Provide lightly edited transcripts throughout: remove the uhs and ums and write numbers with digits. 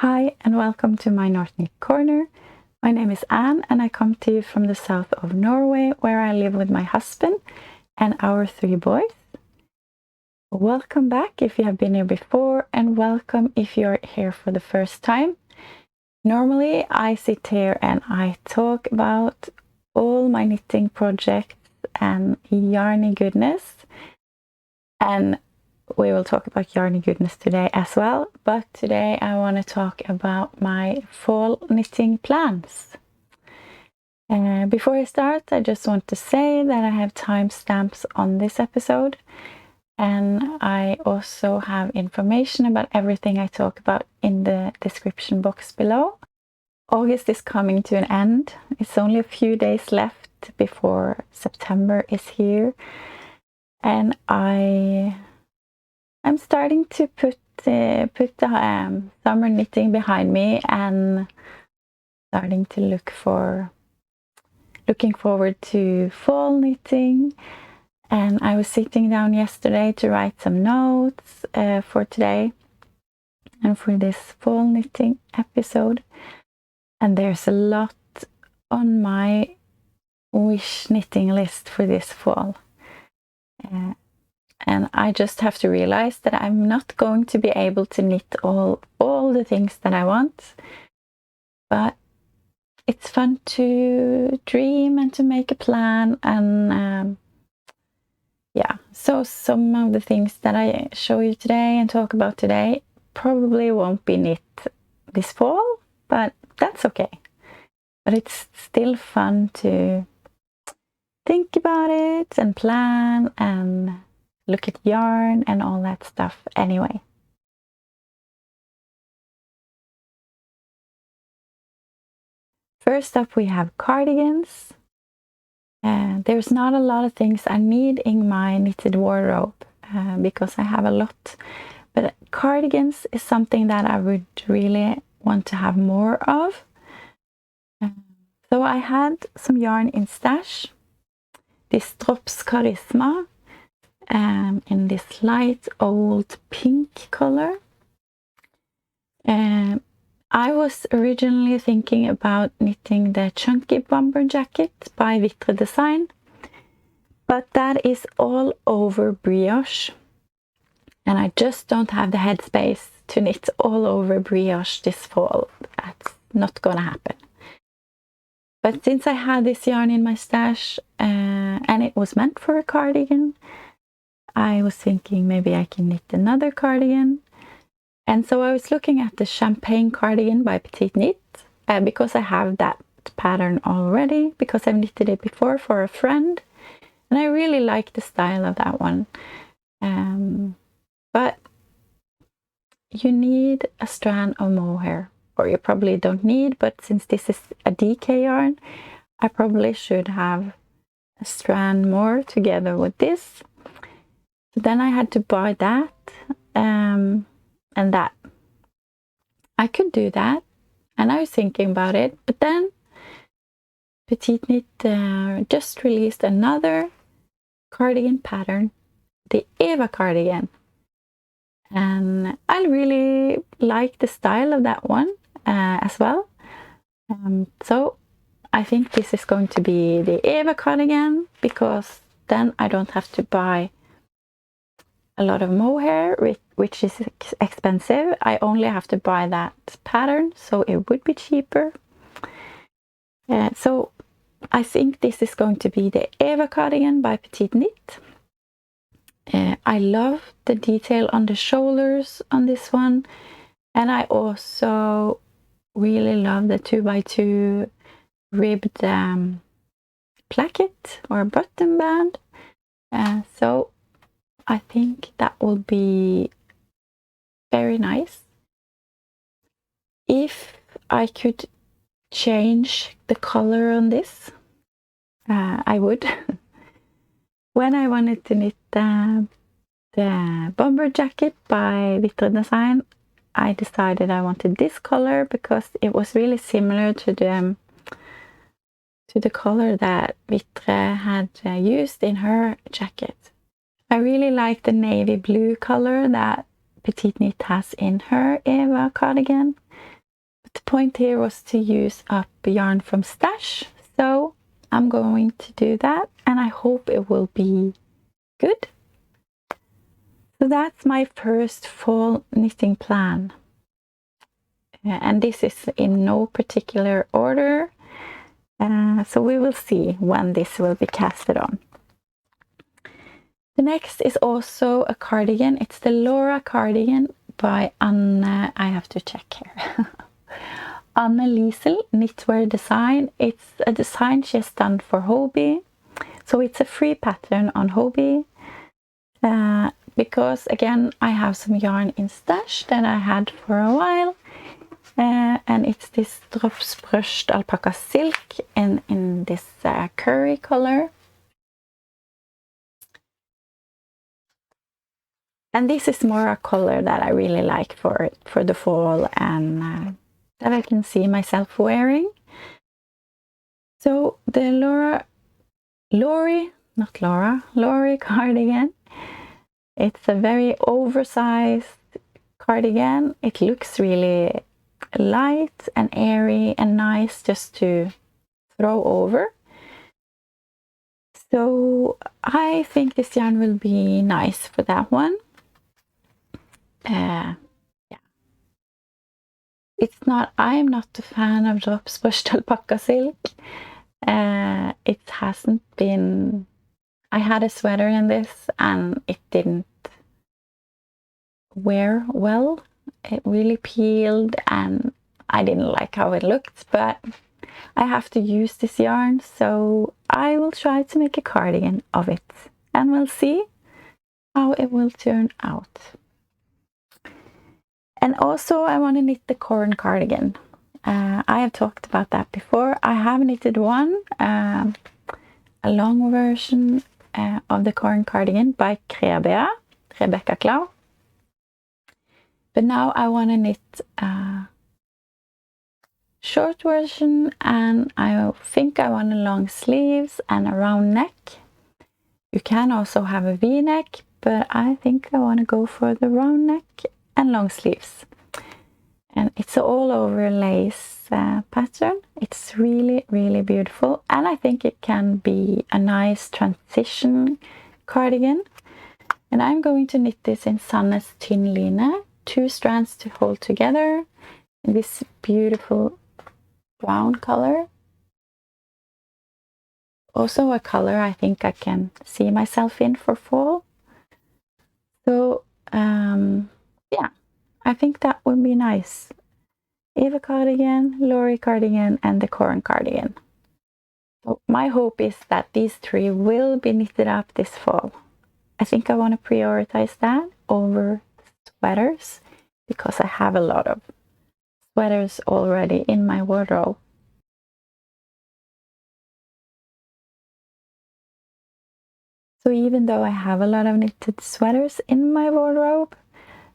Hi and welcome to my North Knit Corner. My name is Anne and I come to you from the south of Norway, where I live with my husband and our 3 boys. Welcome back if you have been here before, and welcome if you're here for the first time. Normally I sit here and I talk about all my knitting projects and yarny goodness, and we will talk about yarny goodness today as well, but today I want to talk about my fall knitting plans. Before I start, I just want to say that I have timestamps on this episode, and I also have information about everything I talk about in the description box below. August is coming to an end. It's only a few days left before September is here, and I'm starting to put the summer knitting behind me and starting to looking forward to fall knitting. And I was sitting down yesterday to write some notes for today and for this fall knitting episode. And there's a lot on my wish knitting list for this fall. And I just have to realize that I'm not going to be able to knit all the things that I want. But it's fun to dream and to make a plan. And so some of the things that I show you today and talk about today probably won't be knit this fall, but that's okay. But it's still fun to think about it and plan and look at yarn and all that stuff anyway. First up we have cardigans. There's not a lot of things I need in my knitted wardrobe because I have a lot. But cardigans is something that I would really want to have more of. So I had some yarn in stash. This Drops Charisma in this light old pink color. I was originally thinking about knitting the chunky bomber jacket by Vitre Design, but that is all over brioche, and I just don't have the headspace to knit all over brioche this fall. That's not gonna happen. But since I had this yarn in my stash and it was meant for a cardigan, I was thinking maybe I can knit another cardigan. And so I was looking at the Champagne cardigan by Petite Knit because I have that pattern already, because I've knitted it before for a friend. And I really like the style of that one. But you need a strand of mohair, or you probably don't need, but since this is a DK yarn, I probably should have a strand more together with this. So then I had to buy that and that. I could do that, and I was thinking about it, but then Petite Knit just released another cardigan pattern, the Eva cardigan, and I really like the style of that one as well. So I think this is going to be the Eva cardigan, because then I don't have to buy a lot of mohair, which is expensive. I only have to buy that pattern, so it would be cheaper. So I think this is going to be the Eva cardigan by Petite Knit. I love the detail on the shoulders on this one, and I also really love the 2x2 ribbed placket or button band. So I think that will be very nice. If I could change the color on this, I would. When I wanted to knit the bomber jacket by Vitre Design, I decided I wanted this color because it was really similar to the color that Vitre had used in her jacket. I really like the navy blue color that Petite Knit has in her Eva cardigan. the point here was to use up yarn from stash, so I'm going to do that, and I hope it will be good. So that's my first fall knitting plan, and this is in no particular order, so we will see when this will be casted on. The next is also a cardigan. It's the Laura cardigan by Anne, I have to check here. Anne Liesel Knitwear Design. It's a design she has done for Hobby. So it's a free pattern on Hobby. Because again, I have some yarn in stash that I had for a while. And it's this Drops alpaca silk in this curry color. And this is more a color that I really like for the fall, and that I can see myself wearing. So the Lori cardigan. It's a very oversized cardigan. It looks really light and airy and nice just to throw over. So I think this yarn will be nice for that one. Yeah. I'm not a fan of Drops brushed alpaca silk. It hasn't been, I had a sweater in this and it didn't wear well. It really peeled and I didn't like how it looked, but I have to use this yarn, so I will try to make a cardigan of it and we'll see how it will turn out. And also I want to knit the corn cardigan. I have talked about that before. I have knitted one, a long version of the corn cardigan by Rebecca Clow. But now I want to knit a short version, and I think I want a long sleeves and a round neck. You can also have a V-neck, but I think I want to go for the round neck and long sleeves. And it's an all over lace pattern. It's really, really beautiful, and I think it can be a nice transition cardigan. And I'm going to knit this in Sannes Tynn Line, 2 strands to hold together in this beautiful brown color. Also a color I think I can see myself in for fall. So yeah, I think that would be nice. Eva cardigan, Lori cardigan, and the corn cardigan. So my hope is that these 3 will be knitted up this fall. I think I want to prioritize that over sweaters because I have a lot of sweaters already in my wardrobe. So even though I have a lot of knitted sweaters in my wardrobe,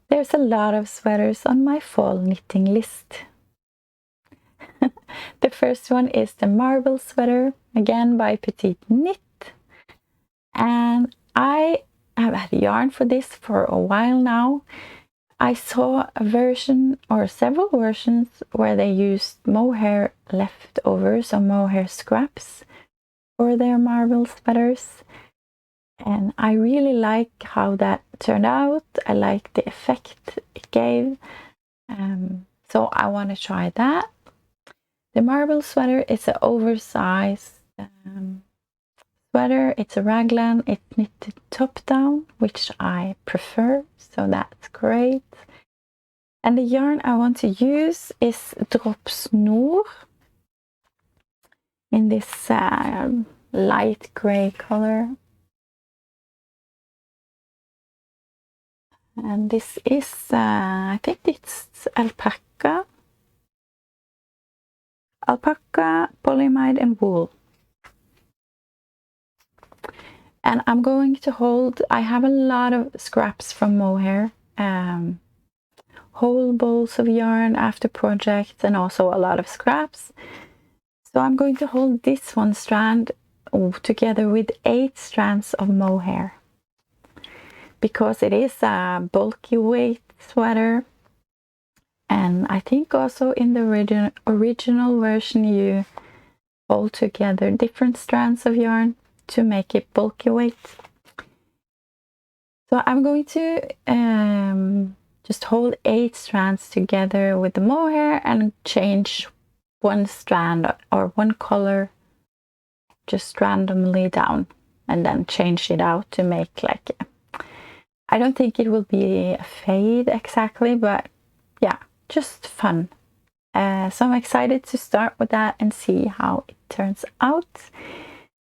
there's a lot of sweaters on my fall knitting list. The first one is the marble sweater, again by Petite Knit. And I have had yarn for this for a while now. I saw a version or several versions where they used mohair leftovers or mohair scraps for their marble sweaters. And I really like how that turned out. I like the effect it gave. So I want to try that. The marble sweater is an oversized sweater. It's a raglan. It's knitted top down, which I prefer. So that's great. And the yarn I want to use is Drops Noor in this light gray color. And this is, I think it's alpaca, polyamide and wool. And I'm going to hold, I have a lot of scraps from mohair, whole bowls of yarn after projects, and also a lot of scraps. So I'm going to hold this one strand together with 8 strands of mohair, because it is a bulky weight sweater. And I think also in the original version you hold together different strands of yarn to make it bulky weight. So I'm going to just hold 8 strands together with the mohair and change one strand or one color just randomly down, and then change it out to make like I don't think it will be a fade exactly, but yeah, just fun. So I'm excited to start with that and see how it turns out.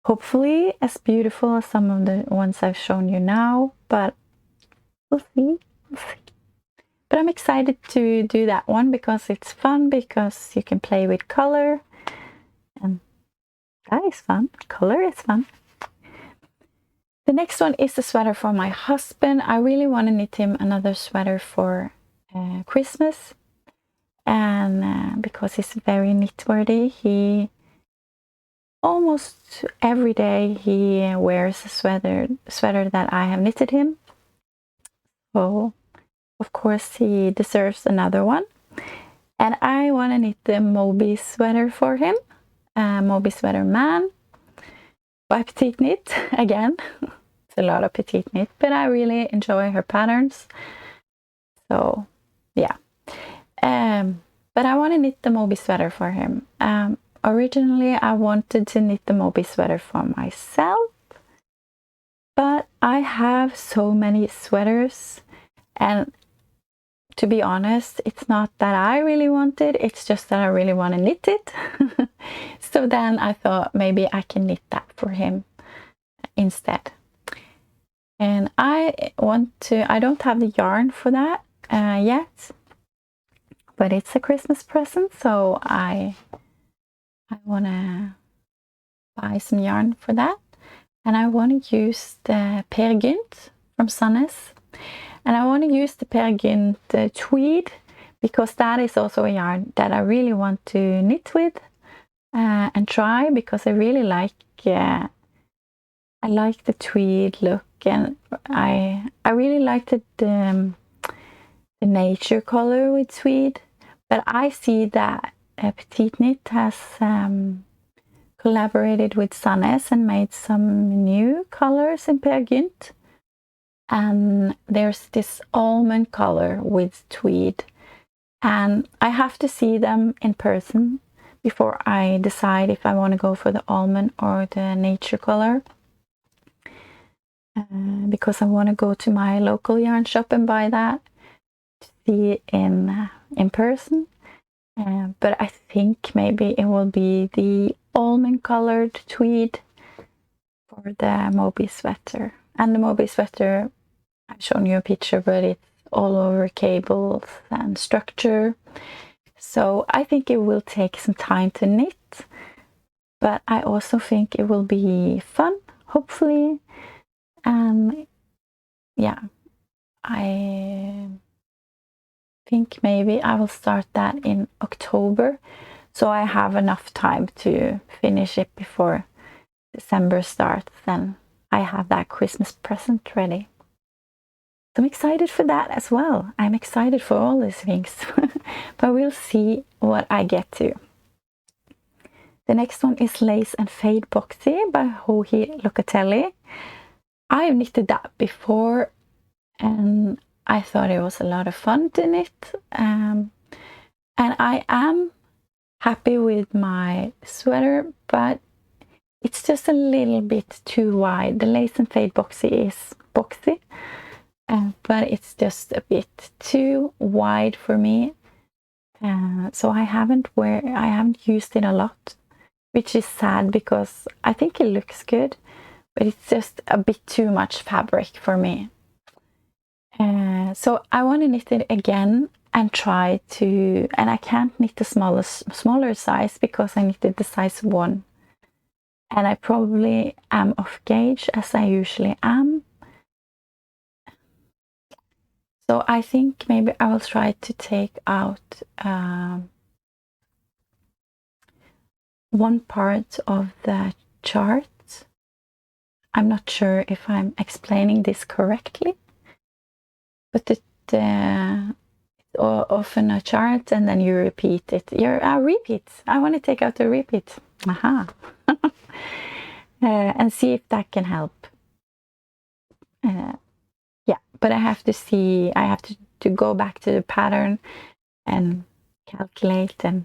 Hopefully as beautiful as some of the ones I've shown you now, but we'll see. But I'm excited to do that one because it's fun, because you can play with color, and that is fun. Color is fun. The next one is a sweater for my husband. I really want to knit him another sweater for Christmas, and because he's very knit-worthy, he almost every day he wears a sweater that I have knitted him. So of course he deserves another one, and I want to knit the Moby sweater for him, Moby Sweater Man by Petite Knit again. It's a lot of Petite Knit, but I really enjoy her patterns. So yeah, but I want to knit the Moby sweater for him. Originally I wanted to knit the Moby sweater for myself, but I have so many sweaters, and to be honest, it's not that I really want it, it's just that I really want to knit it. So then I thought maybe I can knit that for him instead. And I don't have the yarn for that yet, but it's a Christmas present, so I want to buy some yarn for that. And I want to use the Per Gynt from Sandnes. And I want to use the Per Gynt tweed, because that is also a yarn that I really want to knit with and try, because I really like the tweed look, and I really liked the nature color with tweed. But I see that Petite Knit has collaborated with Sandnes and made some new colors in Per Gynt. And there's this almond color with tweed, and I have to see them in person before I decide if I want to go for the almond or the nature color, because I want to go to my local yarn shop and buy that to see it in person. But I think maybe it will be the almond colored tweed for the Moby sweater. And the Moby sweater, I've shown you a picture, but it's all over cables and structure. So I think it will take some time to knit, but I also think it will be fun, hopefully. And yeah, I think maybe I will start that in October, so I have enough time to finish it before December starts, and I have that Christmas present ready. So I'm excited for that as well. I'm excited for all these things, but we'll see what I get to. The next one is Lace and Fade Boxy by Joji Locatelli. I have knitted that before, and I thought it was a lot of fun to knit. And I am happy with my sweater, but it's just a little bit too wide. The Lace and Fade Boxy is boxy, but it's just a bit too wide for me. So I haven't used it a lot, which is sad because I think it looks good, but it's just a bit too much fabric for me. So I want to knit it again and try to, and I can't knit the smaller size because I knitted the size 1. And I probably am off gauge, as I usually am. So I think maybe I will try to take out one part of the chart. I'm not sure if I'm explaining this correctly, but it's often a chart and then you repeat it. Repeat. I want to take out a repeat. Aha. And see if that can help. Yeah, but I have to see, I have to go back to the pattern and calculate and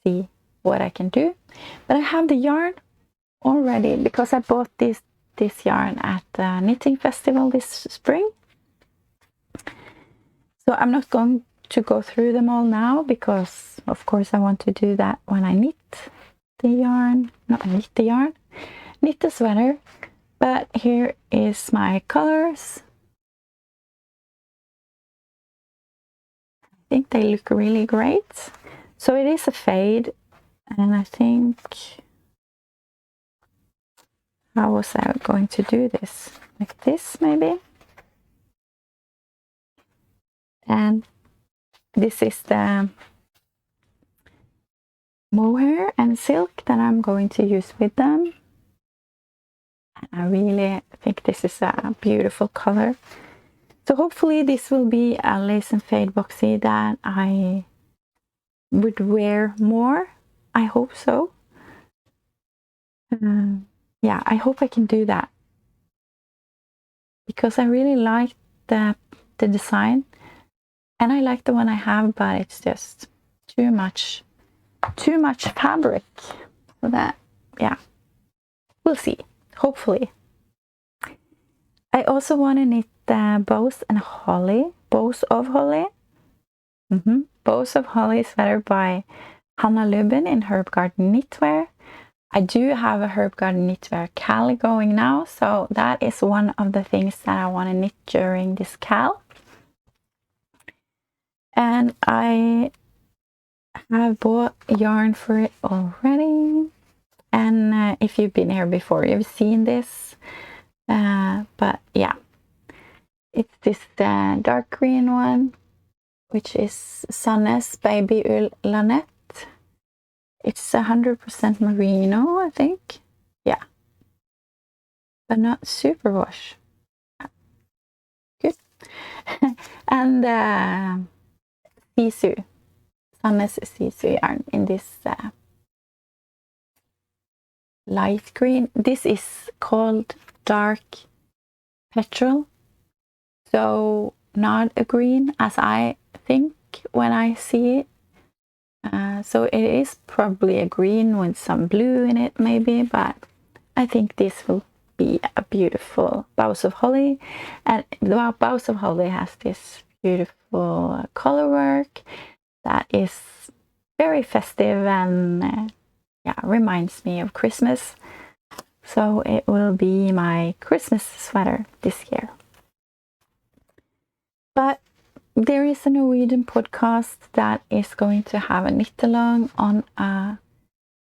see what I can do. But I have the yarn already because I bought this yarn at the knitting festival this spring. So I'm not going to go through them all now because of course I want to do that when I knit the yarn, not knit the yarn, knit the sweater. But here is my colors. I think they look really great. So it is a fade, and I think, how was I going to do this? Like this maybe? And this is the mohair and silk that I'm going to use with them. And I really think this is a beautiful color. So hopefully this will be a lace and fade boxy that I would wear more. I hope so. Yeah, I hope I can do that. Because I really like the design. And I like the one I have, but it's just too much fabric. So that, yeah, we'll see. Hopefully. I also want to knit Bows of Holly. Bows of Holly sweater by Hannah Lubben in Herb Garden Knitwear. I do have a Herb Garden Knitwear cal going now, so that is one of the things that I want to knit during this cal. And I have bought yarn for it already. And if you've been here before, you've seen this. But yeah, it's this dark green one, which is Sannes Baby Ull Lanette. It's 100% merino, I think. Yeah. But not superwash. Good. And Sisu. Sannes Sisu yarn in this light green. This is called dark petrol. So not a green as I think when I see it. So it is probably a green with some blue in it maybe, but I think this will be a beautiful Bows of Holly. And the Bows of Holly has this beautiful color work that is very festive and yeah, reminds me of Christmas. So it will be my Christmas sweater this year. But there is a Norwegian podcast that is going to have a knit along on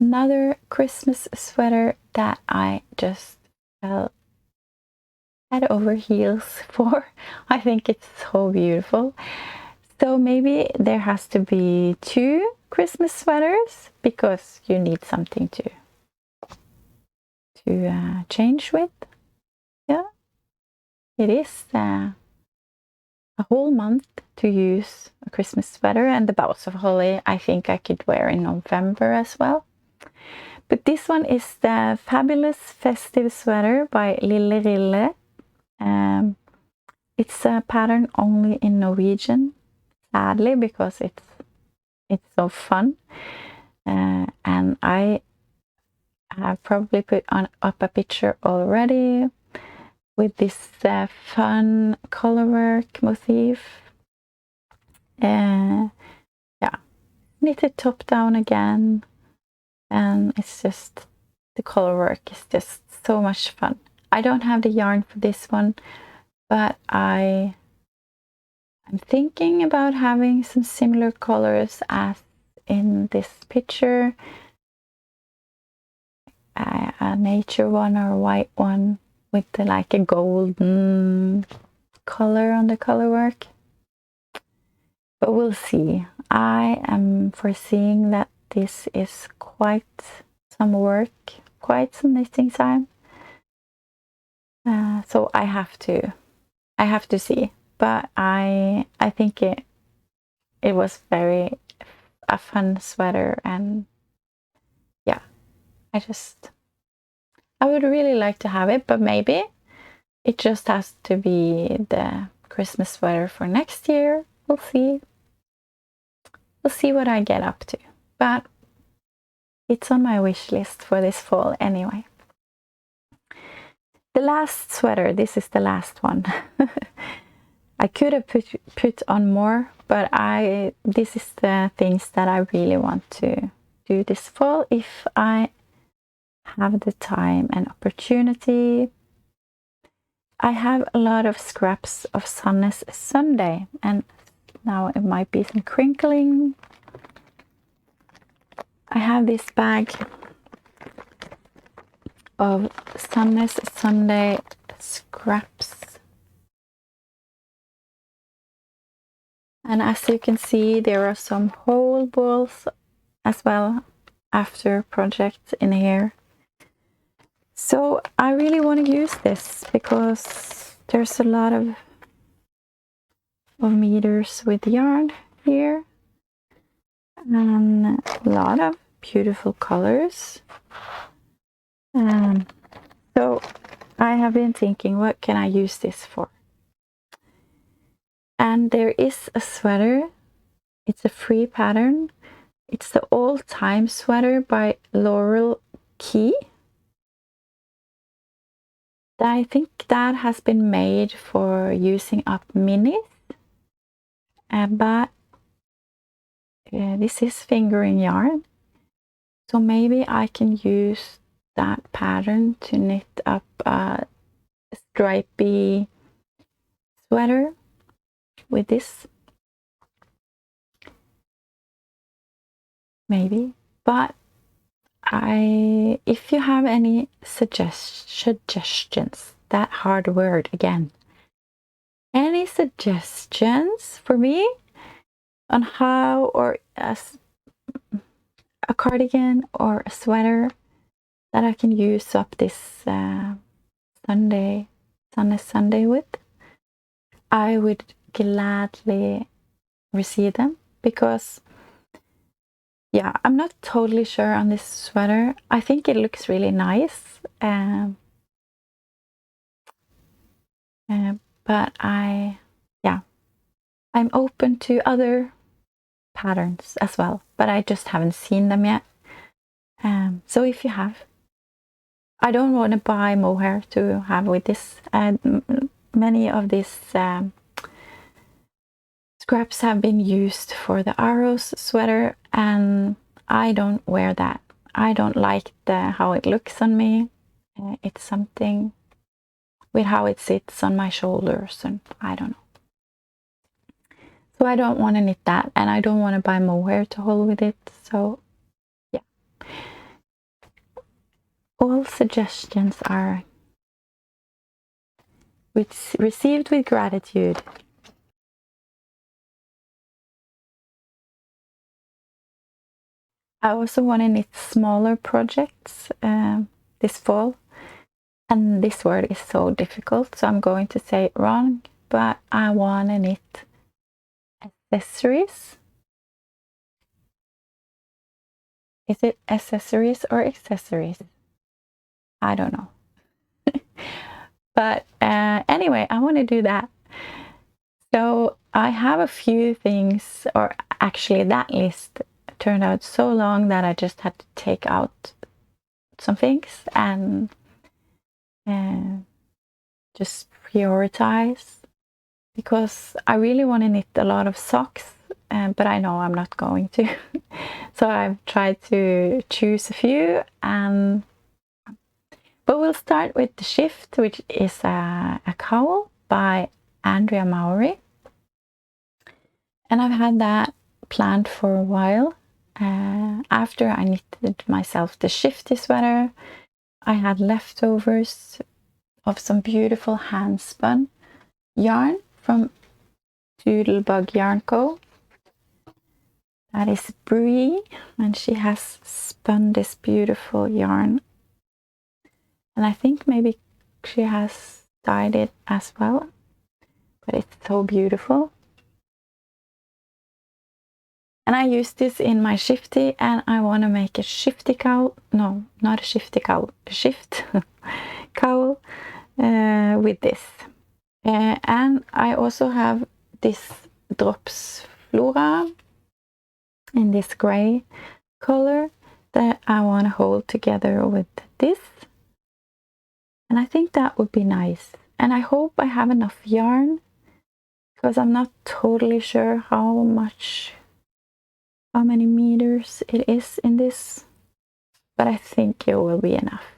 another Christmas sweater that I just fell head over heels for. I think it's so beautiful. So maybe there has to be 2 Christmas sweaters because you need something to change with. Yeah, it is a whole month to use a Christmas sweater, and the Bows of Holly I think I could wear in November as well. But this one is the Fabulous Festive Sweater by Lille Rille. It's a pattern only in Norwegian, sadly, because it's so fun. And I have probably put up a picture already with this fun color work motif. Yeah, knitted top down again, and it's just, the color work is just so much fun. I don't have the yarn for this one, but I'm thinking about having some similar colors as in this picture, a nature one or a white one with like a golden color on the color work. But we'll see. I am foreseeing that this is quite some work, quite some knitting time. So I have to see. But I think it it was very a fun sweater, and yeah, I would really like to have it, but maybe it just has to be the Christmas sweater for next year. We'll see. We'll see what I get up to. But it's on my wish list for this fall anyway. The last sweater, this is the last one. I could have put on more, but this is the things that I really want to do this fall if I have the time and opportunity. I have a lot of scraps of Sannes Sunday, and now it might be some crinkling. I have this bag of Sannes Sunday scraps. And as you can see, there are some whole balls as well after projects in here. So I really want to use this because there's a lot of meters with yarn here and a lot of beautiful colors. So I have been thinking, what can I use this for? And there is a sweater. It's a free pattern. It's the all-time sweater by Laurel Key. I think that has been made for using up minis. But this is fingering yarn. So maybe I can use that pattern to knit up a stripy sweater with this. Maybe. But if you have any suggestions, that hard word again. Any suggestions for me on how, or a cardigan or a sweater that I can use up this Sunday with, I would gladly receive them, because yeah, I'm not totally sure on this sweater. I think it looks really nice, but I'm open to other patterns as well, but I just haven't seen them yet. So if you have, I don't want to buy mohair to have with this. Many of these scraps have been used for the Arrows sweater, and I don't wear that. I don't like how it looks on me. It's something with how it sits on my shoulders, and I don't know. So I don't want to knit that, and I don't want to buy mohair to hold with it. So yeah, all suggestions are received with gratitude. I also want to knit smaller projects this fall, and this word is so difficult, so I'm going to say it wrong, but I want to knit accessories. Is it accessories or accessories? I don't know. But anyway, I want to do that. So I have a few things, or actually that list turned out so long that I just had to take out some things and just prioritize, because I really want to knit a lot of socks, but I know I'm not going to. So I've tried to choose a few, but we'll start with the Shift, which is a cowl by Andrea Mowry. And I've had that planned for a while. After I knitted myself the Shifty sweater, I had leftovers of some beautiful hand-spun yarn from Doodlebug Yarn Co. That is Brie, and she has spun this beautiful yarn. And I think maybe she has dyed it as well, but it's so beautiful. And I use this in my shifty, and I want to make a shifty cowl. No, not a shifty cowl, a shift cowl with this. And I also have this Drops Flora in this gray color that I want to hold together with this. And I think that would be nice. And I hope I have enough yarn, because I'm not totally sure how many meters it is in this, but I think it will be enough.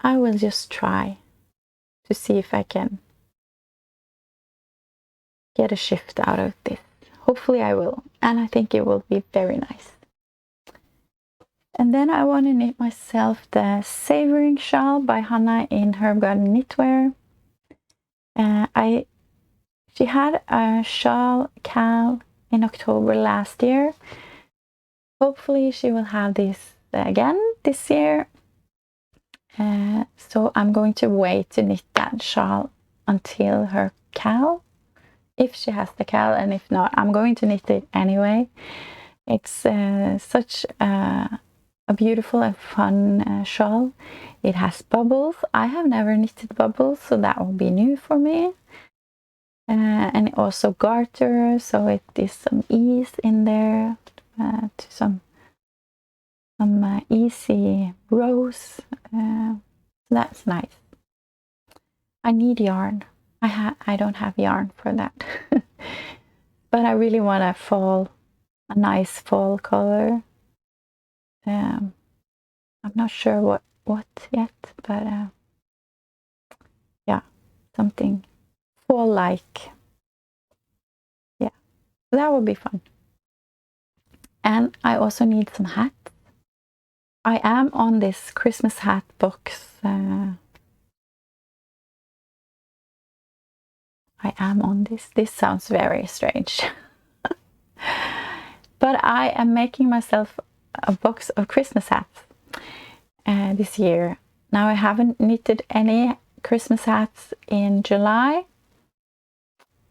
I will just try to see if I can get a shift out of this. Hopefully I will, and I think it will be very nice. And then I want to knit myself the Savoring Shawl by Hannah in Herb Garden Knitwear. She had a shawl cal in October last year. Hopefully she will have this again this year. So I'm going to wait to knit that shawl until her cal, if she has the cal, and if not, I'm going to knit it anyway. It's such a beautiful and fun shawl. It has bubbles. I have never knitted bubbles, so that will be new for me. And also garter, so it is some ease in there, to some easy rows. That's nice. I need yarn. I don't have yarn for that. But I really want a nice fall color. I'm not sure what yet, but yeah, something fall-like. Yeah, that would be fun. And I also need some hats. I am on this Christmas hat box. I am on this. This sounds very strange. But I am making myself a box of Christmas hats this year. Now I haven't knitted any Christmas hats in July,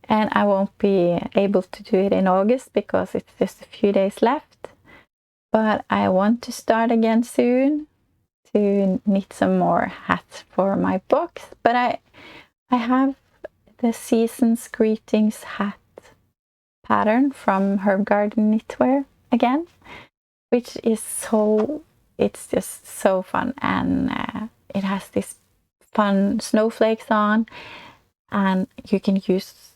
and I won't be able to do it in August because it's just a few days left. But I want to start again soon to knit some more hats for my box. But I have the Season's Greetings hat pattern from Herb Garden Knitwear again, which is it's just so fun, and it has this fun snowflakes on, and you can use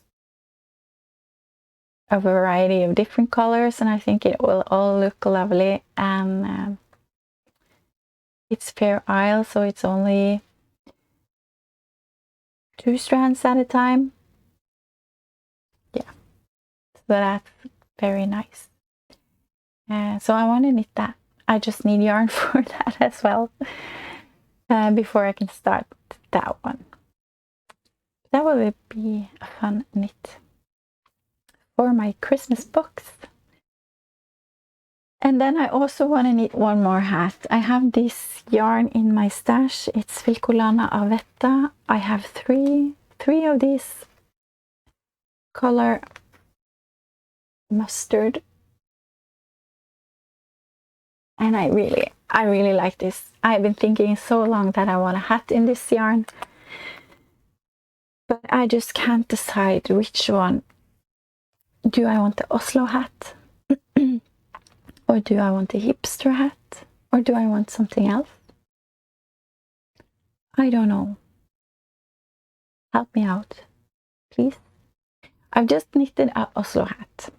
a variety of different colors, and I think it will all look lovely. And it's Fair Isle, so it's only 2 strands at a time. Yeah, so that's very nice. So I want to knit that. I just need yarn for that as well, before I can start that one. That will be a fun knit for my Christmas box. And then I also want to knit one more hat. I have this yarn in my stash. It's Filcolana Avetta. I have three of these color mustard, and I really like this. I've been thinking so long that I want a hat in this yarn, but I just can't decide which one. Do I want the Oslo hat? Or do I want a hipster hat? Or do I want something else? I don't know. Help me out, please. I've just knitted an Oslo hat.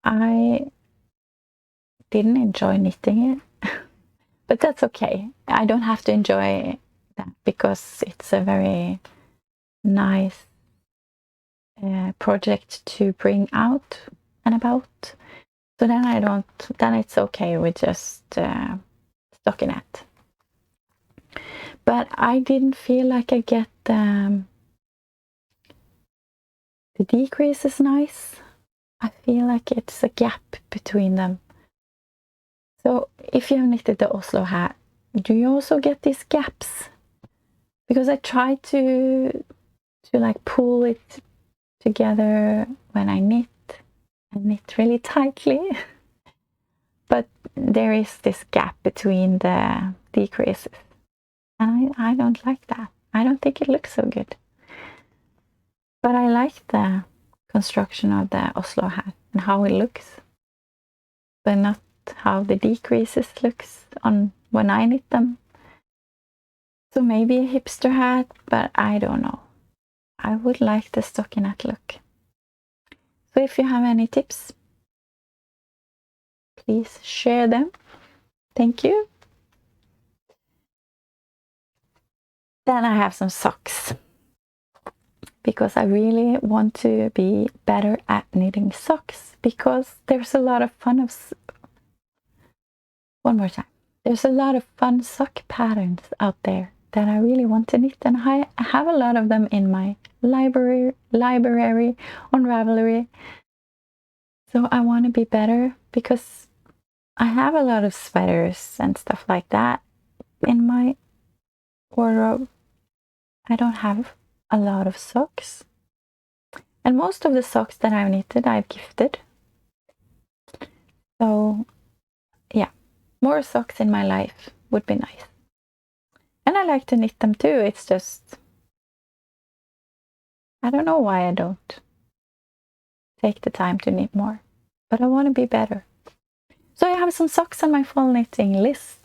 I didn't enjoy knitting it, but that's okay. I don't have to enjoy that because it's a very nice project to bring out and about. So then it's okay with just stockinette. But I didn't feel like I get the decrease is nice. I feel like it's a gap between them. So if you have knitted the Oslo hat, do you also get these gaps? Because I try to like pull it together when I knit, and knit really tightly. But there is this gap between the decreases. And I don't like that. I don't think it looks so good. But I like the construction of the Oslo hat and how it looks. But not how the decreases looks on when I knit them. So maybe a hipster hat, but I don't know. I would like the stockinette look. So if you have any tips, please share them. Thank you. Then I have some socks, because I really want to be better at knitting socks, because there's a lot of fun of... One more time. There's a lot of fun sock patterns out there that I really want to knit, and I have a lot of them in my library on Ravelry. So I want to be better, because I have a lot of sweaters and stuff like that in my wardrobe. I don't have a lot of socks. And most of the socks that I've knitted, I've gifted. So yeah, more socks in my life would be nice. And I like to knit them too. It's just, I don't know why I don't take the time to knit more. But I want to be better. So I have some socks on my fall knitting list.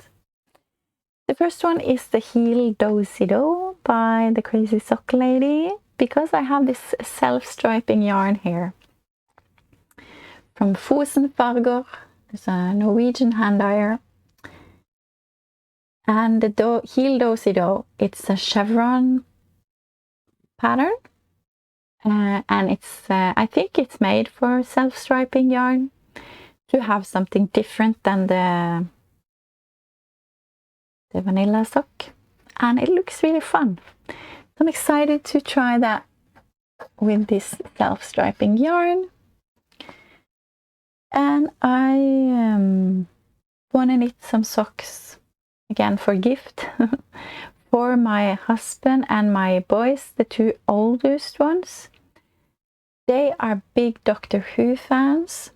The first one is the Heel Do-Si-Do by the Crazy Sock Lady, because I have this self-striping yarn here from Fosen Farger. It's a Norwegian hand dyer. And the Heel Do-Si-Do, it's a chevron pattern. And it's, I think it's made for self-striping yarn, to have something different than the vanilla sock. And it looks really fun. I'm excited to try that with this self-striping yarn. And I want to knit some socks again for gift for my husband and my boys, the two oldest ones. They are big Doctor Who fans,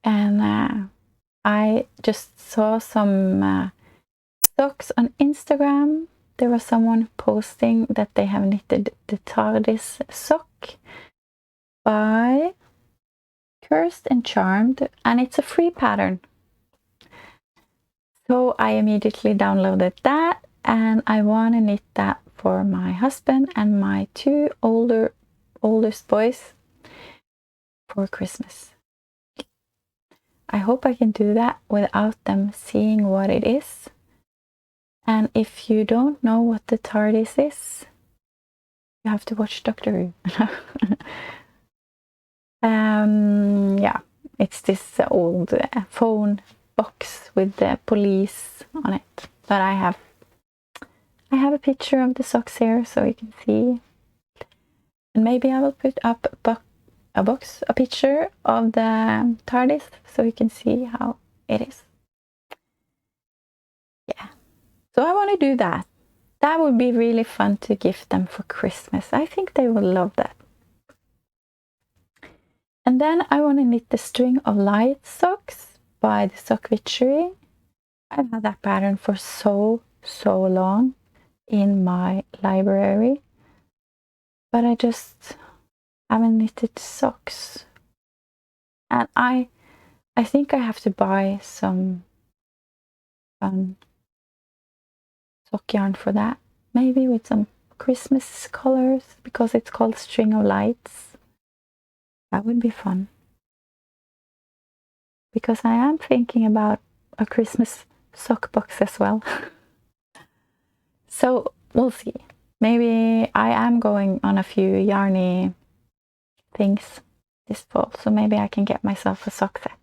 and I just saw some socks on Instagram. There was someone posting that they have knitted the TARDIS sock by Cursed and Charmed, and it's a free pattern. So I immediately downloaded that, and I want to knit that for my husband and my two oldest boys for Christmas. I hope I can do that without them seeing what it is. And if you don't know what the TARDIS is, you have to watch Doctor Who. Yeah, it's this old phone box with the police on it. But I have a picture of the socks here, so you can see. And maybe I will put up a picture of the TARDIS, so you can see how it is. Yeah. So I want to do that. That would be really fun to gift them for Christmas. I think they will love that. And then I want to knit the String of Light socks by the Sock Witchery. I've had that pattern for so long in my library, but I just haven't knitted socks. And I think I have to buy some fun sock yarn for that, maybe with some Christmas colors, because it's called String of Lights. That would be fun, because I am thinking about a Christmas sock box as well. So we'll see. Maybe I am going on a few yarny things this fall, so maybe I can get myself a sock set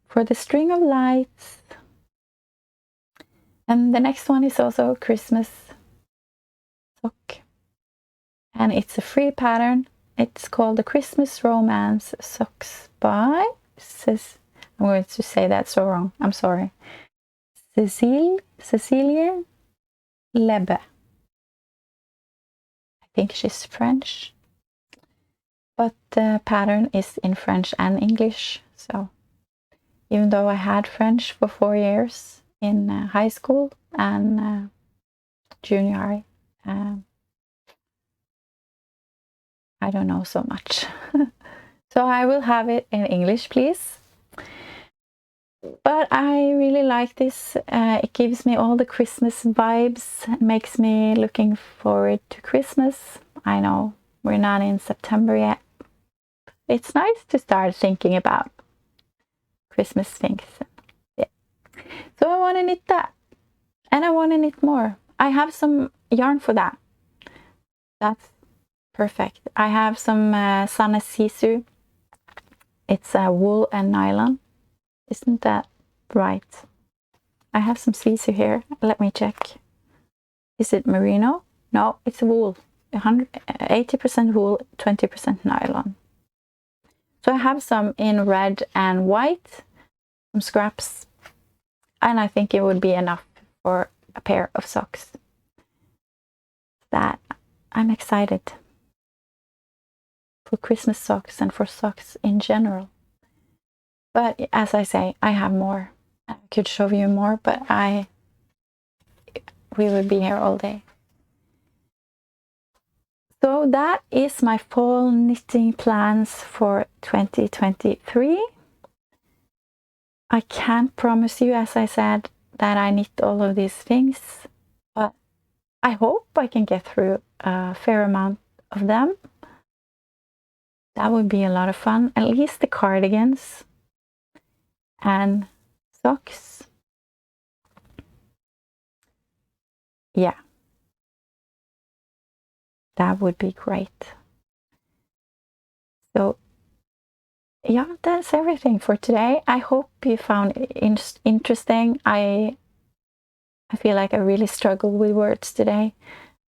for the String of Lights. And the next one is also a Christmas sock, and it's a free pattern. It's called the Christmas Romance Socks by I'm going to say that so wrong, I'm sorry. Cecilié Lebbe. I think she's French. but the pattern is in French and English. So even though I had French for 4 years in high school and junior high, I don't know so much. So I will have it in English, please. But I really like this. It gives me all the Christmas vibes. It makes me looking forward to Christmas. I know we're not in September yet. It's nice to start thinking about Christmas things. Yeah. So I want to knit that. And I want to knit more. I have some yarn for that. That's perfect. I have some Sana Sisu. It's wool and nylon. Isn't that right? I have some sisu here. Let me check. Is it merino? No, it's wool. 80% wool, 20% nylon. So I have some in red and white, some scraps, and I think it would be enough for a pair of socks. That I'm excited for Christmas socks and for socks in general. But as I say, I have more. I could show you more, but we would be here all day. So that is my fall knitting plans for 2023. I can't promise you, as I said, that I knit all of these things, but I hope I can get through a fair amount of them. That would be a lot of fun. At least the cardigans and socks. Yeah. That would be great. So yeah, that's everything for today. I hope you found it interesting. I feel like I really struggle with words today,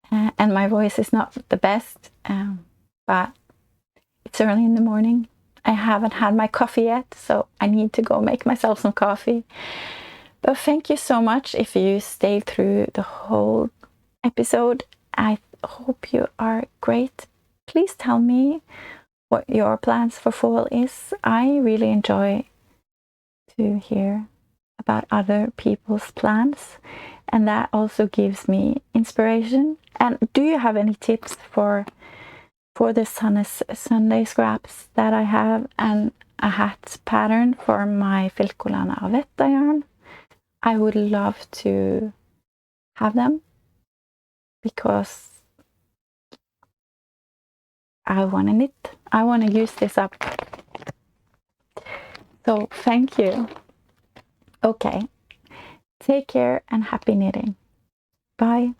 and my voice is not the best, but it's early in the morning. I haven't had my coffee yet, so I need to go make myself some coffee. But thank you so much if you stayed through the whole episode. I hope you are great. Please tell me what your plans for fall is. I really enjoy to hear about other people's plans, and that also gives me inspiration. And do you have any tips for the Sunday scraps that I have, and a hat pattern for my Filcolana Avetta yarn? I would love to have them because I want to knit. I want to use this up. So thank you. Okay. Take care and happy knitting. Bye.